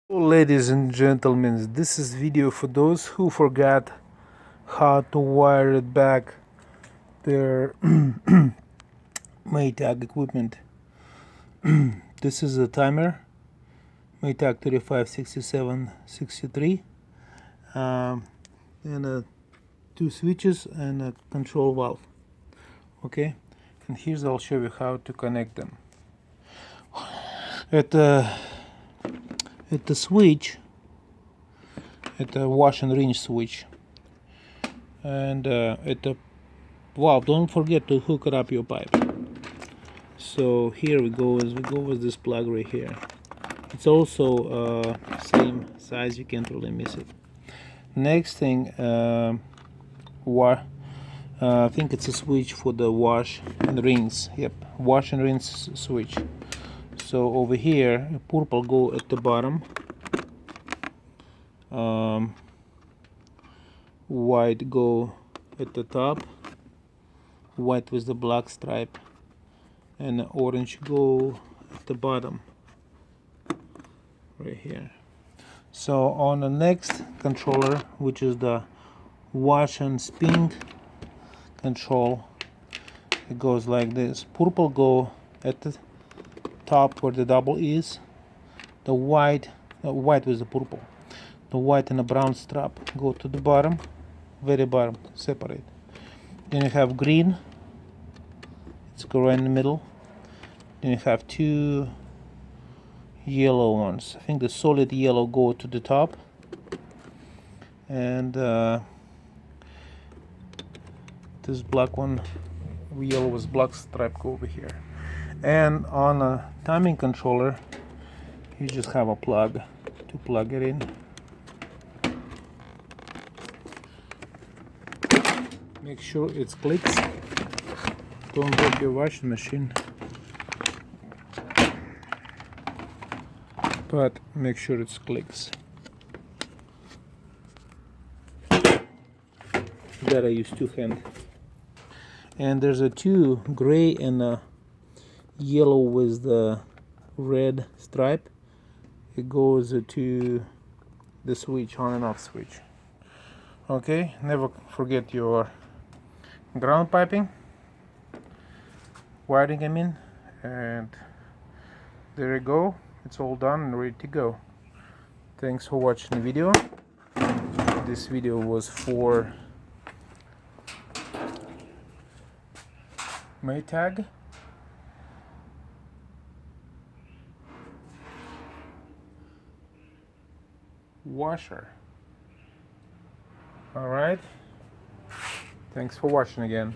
Ladies and gentlemen, this is video for those who forgot how to wire it back their Maytag equipment. This is a timer, Maytag 356763, and two switches and a control valve. Okay, and here's I'll show you how to connect them. At the switch, at the wash and rinse switch, and at the valve, don't forget to hook it up your pipe. So here we go, as we go with this plug right here. It's also same size, you can't really miss it. Next thing, I think it's a switch for the wash and rinse. Yep, wash and rinse switch. So over here, purple go at the bottom, white go at the top, white with the black stripe, and orange go at the bottom right here. So on the next controller, which is the wash and spin control, it goes like this. Purple go at the top where the double is, the white with the purple, the white and the brown strap go to the bottom, very bottom, separate. Then you have green, it's go right in the middle. Then you have two yellow ones. I think the solid yellow go to the top, and this black one, yellow with black stripe, go over here. And on a timing controller, you just have a plug to plug it in. Make sure it clicks. Don't break your washing machine, but make sure it clicks. Gotta use two hands. And there's a two gray and a yellow with the red stripe. It goes to the switch, on and off switch. Okay, never forget your ground piping, wiring them in, and there you go. It's all done and ready to go. Thanks for watching the video. This video was for Maytag washer. All right, thanks for watching again.